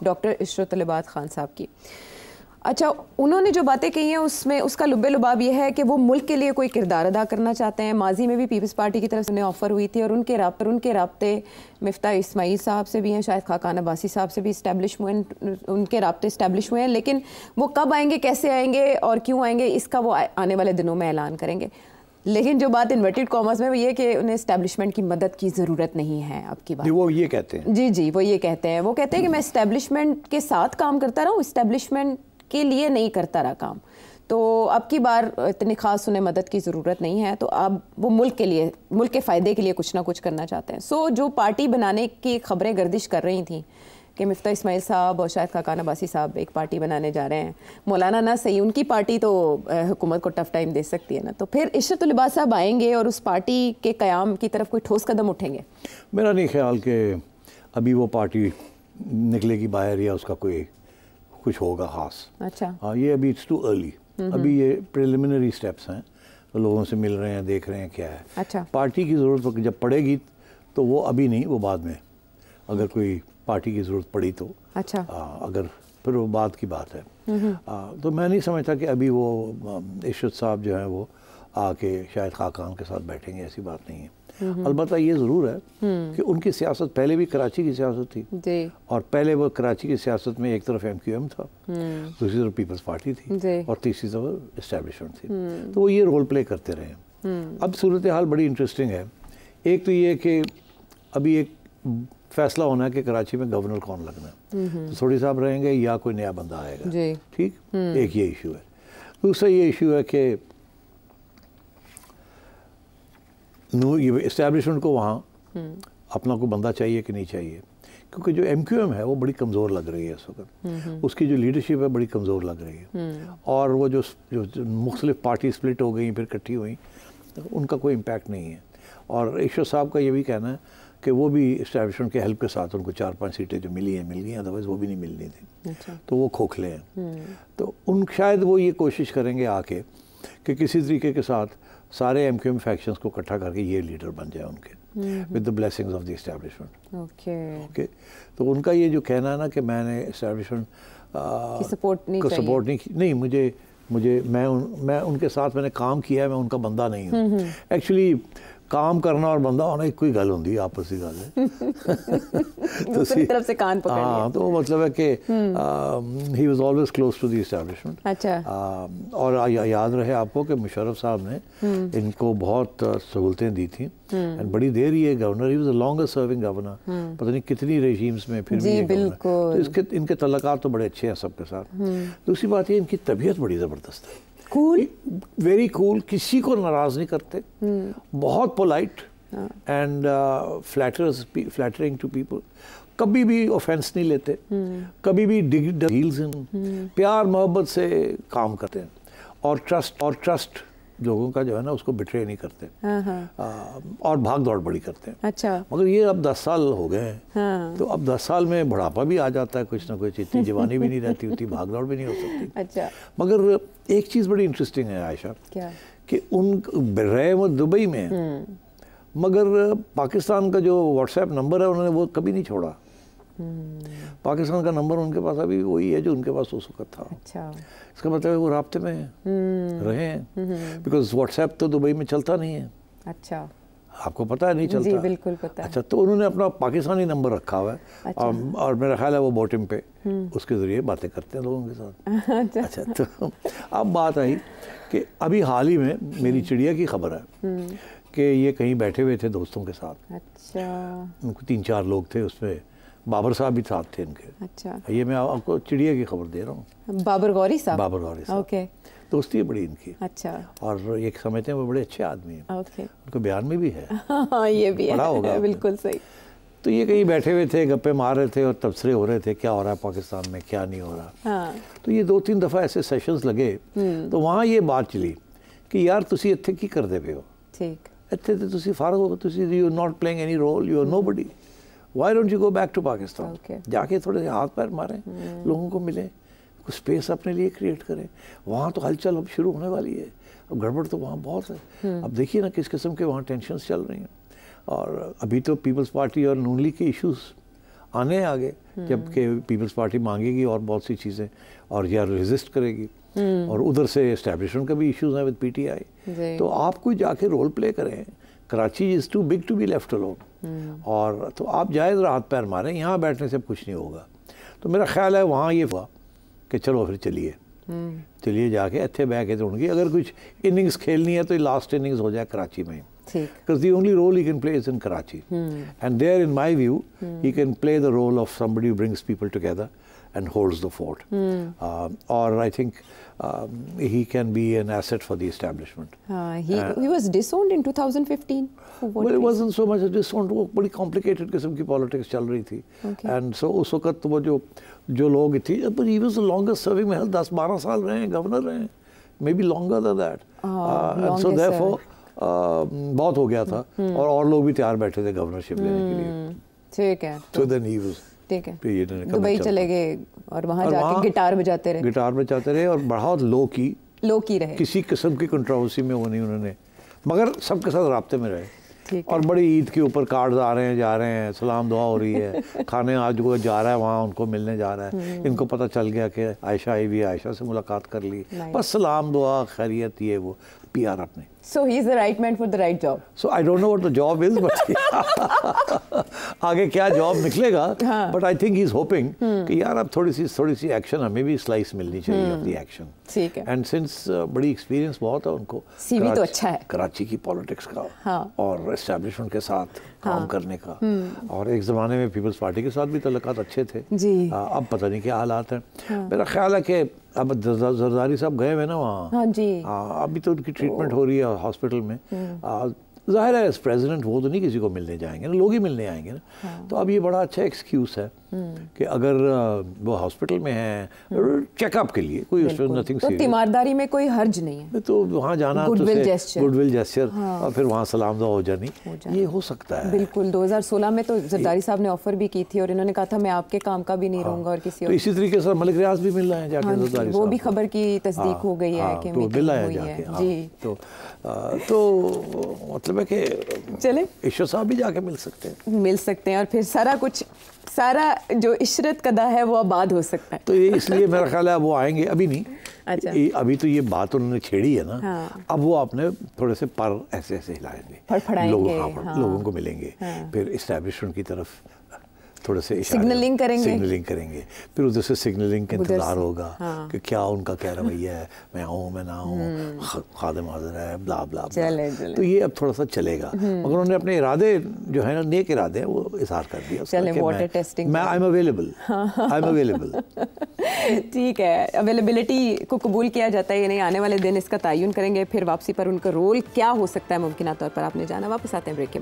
Doctor Ishrat लिबाद Khan साहब की। अच्छा, उन्होंने जो बातें कही हैं उसमें उसका लुब्बे लुबाब ये है कि वो मुल्क के लिए कोई किरदार अदा करना चाहते हैं। माजी में भी पीपल्स पार्टी की तरफ से उन्हें ऑफ़र हुई थी और उनके राब्ते मिफ्ता इस्माइल साहब से भी हैं, शायद खाकान अब्बासी साहब से भी इस्टेब्लिश हुए हैं, उनके राब्ते इस्टेब्लिश हुए हैं। लेकिन वो कब आएंगे, कैसे आएंगे और क्यों आएंगे, इसका वो आने वाले दिनों में ऐलान करेंगे। लेकिन जो बात इन्वर्टेड कॉमर्स में वो ये कि उन्हें इस्टेब्लिशमेंट की मदद की ज़रूरत नहीं है अब की बात। वो ये कहते हैं, जी वो ये कहते हैं। वो कहते हैं कि मैं इस्टेब्लिशमेंट के साथ काम करता रहा हूँ, इस्टेब्लिशमेंट के लिए नहीं करता रहा काम। तो अब की बार इतनी खास उन्हें मदद की ज़रूरत नहीं है, तो अब वो मुल्क के लिए, मुल्क के फ़ायदे के लिए कुछ ना कुछ करना चाहते हैं। सो जो पार्टी बनाने की खबरें गर्दिश कर रही थी कि मिफ्ता इस्माइल साहब और शायद खाकान अब्बासी साहब एक पार्टी बनाने जा रहे हैं, मौलाना ना सही, उनकी पार्टी तो हुकूमत को टफ टाइम दे सकती है ना, तो फिर इशरत लिबाद साहब आएंगे और उस पार्टी के क़याम की तरफ कोई ठोस कदम उठेंगे? मेरा नहीं ख्याल कि अभी वो पार्टी निकलेगी बाहर या उसका कोई कुछ होगा ख़ास। अच्छा, हाँ, ये अभी इट्स टू अर्ली, अभी ये प्रिलिमिनरी स्टेप्स हैं, तो लोगों से मिल रहे हैं, देख रहे हैं क्या है। अच्छा, पार्टी की ज़रूरत जब पड़ेगी तो वो अभी नहीं, वो बाद में, अगर कोई पार्टी की ज़रूरत पड़ी तो। अच्छा, अगर फिर वो बाद की बात है। तो मैं नहीं समझता कि अभी वो इशरत साहब जो हैं वो आके शायद खाकान के साथ बैठेंगे, ऐसी बात नहीं है। अलबत्ता ये ज़रूर है कि उनकी सियासत पहले भी कराची की सियासत थी जी। और पहले वो कराची की सियासत में एक तरफ MQM था, दूसरी तरफ पीपल्स पार्टी थी और तीसरी तरफ इस्टेब्लिशमेंट थी, तो वो ये रोल प्ले करते रहे। अब सूरत हाल बड़ी इंटरेस्टिंग है। एक तो ये कि अभी एक फैसला होना है कि कराची में गवर्नर कौन लगना है, तो सोडी साहब रहेंगे या कोई नया बंदा आएगा, ठीक, एक ये इशू है। दूसरा ये इशू है कि ये इस्टेब्लिशमेंट को वहाँ अपना कोई बंदा चाहिए कि नहीं चाहिए, क्योंकि जो MQM है वो बड़ी कमज़ोर लग रही है इस वक्त, उसकी जो लीडरशिप है बड़ी कमज़ोर लग रही है, और वो जो मुख्तलिफ पार्टी स्प्लिट हो गई फिर इकट्ठी हुई, तो उनका कोई इम्पैक्ट नहीं है। और इशरत साहब का ये भी कहना है कि वो भी इस्टेब्लिशमेंट के हेल्प के साथ उनको 4-5 सीटें जो मिल गई, अदरवाइज़ वो भी नहीं मिलनी थी। अच्छा। तो वो खोखले हैं, तो शायद वो ये कोशिश करेंगे आके कि किसी तरीके के साथ सारे MQM फैक्शंस को इकट्ठा करके ये लीडर बन जाए उनके, with the blessings of the establishment. Okay, तो उनका ये जो कहना है ना कि मैंने इस्टेब्लिशमेंट को सपोर्ट नहीं, मैं उनके साथ मैंने काम किया है, मैं उनका बंदा नहीं हूँ। एक्चुअली काम करना और बंदा होना एक कोई गल होंगी, आपसी गल है। दूसरी तरफ से कान पकड़ लिया। हाँ, तो मतलब है कि he was always close to the establishment. अच्छा। और याद रहे आपको कि मुशर्रफ साहब ने इनको बहुत सहूलतें दी थी, एंड बड़ी देर ये governor, he was the longest serving governor, पता नहीं कितनी रेजीम्स में, फिर भी बिल्कुल। तो इनके तल्लुकात तो बड़े अच्छे हैं सबके साथ। दूसरी बात ये, इनकी तबीयत बड़ी ज़बरदस्त है, कूल, वेरी कूल, किसी को नाराज नहीं करते, बहुत polite and flattering to people, कभी भी ऑफेंस नहीं लेते, कभी भी डील्स इन, प्यार मोहब्बत से काम करते हैं, और ट्रस्ट लोगों का जो है ना उसको बिट्रे नहीं करते, और भाग दौड़ बड़ी करते हैं। अच्छा। मगर ये अब 10 साल हो गए हैं, तो अब 10 साल में बुढ़ापा भी आ जाता है, कुछ ना कुछ, इतनी जवानी भी नहीं रहती, उतनी भाग दौड़ भी नहीं हो सकती। अच्छा। मगर एक चीज़ बड़ी इंटरेस्टिंग है आयशा, क्या? कि रहे वो दुबई में, मगर पाकिस्तान का जो व्हाट्सएप नंबर है उन्होंने वो कभी नहीं छोड़ा। पाकिस्तान का नंबर उनके पास अभी वही है जो उनके पास उस वक्त था। अच्छा। इसका मतलब है वो राब्ते में रहे हैं, बिकॉज व्हाट्सएप तो दुबई में चलता नहीं है। अच्छा, आपको पता है? नहीं चलता। जी बिल्कुल पता है। अच्छा, तो उन्होंने अपना पाकिस्तानी नंबर रखा हुआ है। अच्छा। और मेरा ख्याल है वो बोटिम पे उसके ज़रिए बातें करते हैं लोगों के साथ। अच्छा, तो अब बात आई कि अभी हाल ही में मेरी चिड़िया की खबर है कि ये कहीं बैठे हुए थे दोस्तों के साथ। अच्छा। उनको 3-4 लोग थे, उसमें बाबर साहब भी साथ थे इनके। अच्छा। ये मैं आपको चिड़िया की खबर दे रहा हूँ। बाबर गौरी साहब। बाबर गौरी साहब। ओके। दोस्ती है बड़ी इनकी। अच्छा। और ये समझते हैं वो बड़े अच्छे आदमी हैं। ओके। उनको बयान में भी है। हाँ, ये भी पढ़ा होगा। बिल्कुल सही। तो ये कहीं बैठे हुए थे, गप्पे मार रहे थे और तबसरे हो रहे थे क्या हो रहा है पाकिस्तान में, क्या नहीं हो रहा। हाँ। तो ये 2-3 दफ़ा ऐसे सेशंस लगे, तो वहाँ ये बात चली कि यार तुसी इत्थे की करदे पे हो। ठीक। इत्थे तो तुसी फारग हो, तुसी you are not playing any role, you are nobody, why don't you go back to Pakistan. जाके थोड़े से हाथ पैर मारें, लोगों को मिलें, कुछ स्पेस अपने लिए क्रिएट करें। वहाँ तो हलचल अब शुरू होने वाली है, अब गड़बड़ तो वहाँ बहुत है। अब देखिए ना किस किस्म के वहाँ टेंशन्स चल रही हैं। और अभी तो पीपल्स पार्टी और नून लीग के इश्यूज आने आगे, जबकि पीपल्स पार्टी मांगेगी और बहुत सी चीज़ें और या रेजिस्ट करेगी, और उधर से एस्टेब्लिशमेंट का भी इश्यूज हैं विद पीटीआई। तो आप कोई जाके रोल प्ले करें। Karachi is too big to be left alone, और तो आप जाए ज़रा हाथ पैर मारें, यहाँ बैठने से कुछ नहीं होगा। तो मेरा ख्याल है वहाँ ये हुआ कि चलो फिर चलिए जाके इतने बह के ढूंढगी, अगर कुछ इनिंग्स खेलनी है तो लास्ट इनिंग्स हो जाए कराची में, because the only role he can play is in Karachi, and there in my view he can play the role of somebody who brings people together and holds the fort, or I think he can be an asset for the establishment. He was disowned in 2015. Well, it wasn't so much a disowned, वो बड़ी complicated किस्म की politics चल रही थी, and so उस वक्त वो जो लोग थी, but he was the longest serving महल 10-12 साल रहे हैं, गवर्नर रहे हैं, maybe longer than that, and so therefore बहुत हो गया था, और लोग भी तैयार बैठे थे गवर्नरशिप लेने के लिए। ठीक है। So then he was, ठीक है, दुबई चले गए और वहाँ जाके गिटार बजाते रहे और बहुत लो की रहे, किसी किस्म की कंट्रोवर्सी में वो नहीं उन्होंने, मगर सबके साथ राब्ते में रहे। और बड़ी ईद के ऊपर कार्ड्स आ रहे हैं, जा रहे हैं, सलाम दुआ हो रही है, खाने आज वो जा रहा है वहाँ उनको मिलने जा रहा है, इनको पता चल गया कि आयशा आई भी, आयशा से मुलाकात कर ली, बस सलाम दुआ खैरियत, ये वो PR अपने। So he is the right man for the right job. So I don't know what the job is, but आगे क्या जॉब निकलेगा, but I think he's hoping कि यार अब थोड़ी सी एक्शन, हमें भी स्लाइस मिलनी चाहिए अपनी एक्शन। ठीक है। And since बड़ी एक्सपीरियंस बहुत है उनको, CV तो अच्छा है कराची की पॉलिटिक्स का, और एस्टेब्लिशमेंट के साथ काम करने का, और एक ज़माने में पीपल्स पार्टी के साथ भी तल्लुकात अच्छे थे जी। अब पता नहीं क्या हालात हैं। मेरा ख्याल है कि अब जरदारी साहब गए हुए ना वहाँ, अभी तो उनकी ट्रीटमेंट हो रही है हॉस्पिटल में। ज़ाहिर है एज प्रेसिडेंट वो तो नहीं किसी को मिलने जाएंगे ना, लोग ही मिलने आएंगे ना, तो अब ये बड़ा अच्छा एक्सक्यूज़ है कि अगर वो हॉस्पिटल में हैं चेकअप के लिए, कोई उसमें नथिंग सीरियस, तीमारदारी में कोई हर्ज नहीं है, तो वहाँ जाना, गुडविल जेस्चर, और फिर वहाँ सलाम दुआ हो जानी, ये हो सकता है। बिल्कुल। 2016 में तो जरदारी साहब ने ऑफर भी की थी और इन्होंने कहा था मैं आपके काम का भी नहीं रहूँगा और किसी और। इसी तरीके से मलिक रियाज भी मिल रहे हैं जाके जरदारी साहब, वो भी खबर की तस्दीक हो गई है कि मिल रहा है जाके। तो मतलब है कि चले ईश्वर साहब भी जाके मिल सकते हैं और फिर सारा जो इशरत कदा है वो आबाद हो सकता है। तो ये इसलिए मेरा ख्याल है वो आएंगे, अभी नहीं। अच्छा। अभी तो ये बात उन्होंने छेड़ी है ना, अब वो अपने थोड़े से पर ऐसे हिलाएंगे, लोगों को मिलेंगे, फिर इस्टेब्लिशमेंट की तरफ थोड़े से सिग्नलिंग करेंगे, फिर उधर से सिग्नलिंग का इंतजार होगा कि क्या उनका क्या रवैया है, मैं आऊँ मैं ना आऊँ, खादिम हाज़िर है, ब्ला ब्ला ब्ला। तो ये अब थोड़ा सा चलेगा, मगर उन्होंने अपने इरादे जो है ना, नेक इरादे हैं, वो इज़हार कर दिया। मैं आई एम अवेलेबल। ठीक है, अवेलेबिलिटी को कबूल किया जाता है, यानी आने वाले दिन इसका तयन करेंगे, फिर वापसी पर उनका रोल क्या हो सकता है मुमकिन तौर पर आपने जाना। वापस आते हैं ब्रेक के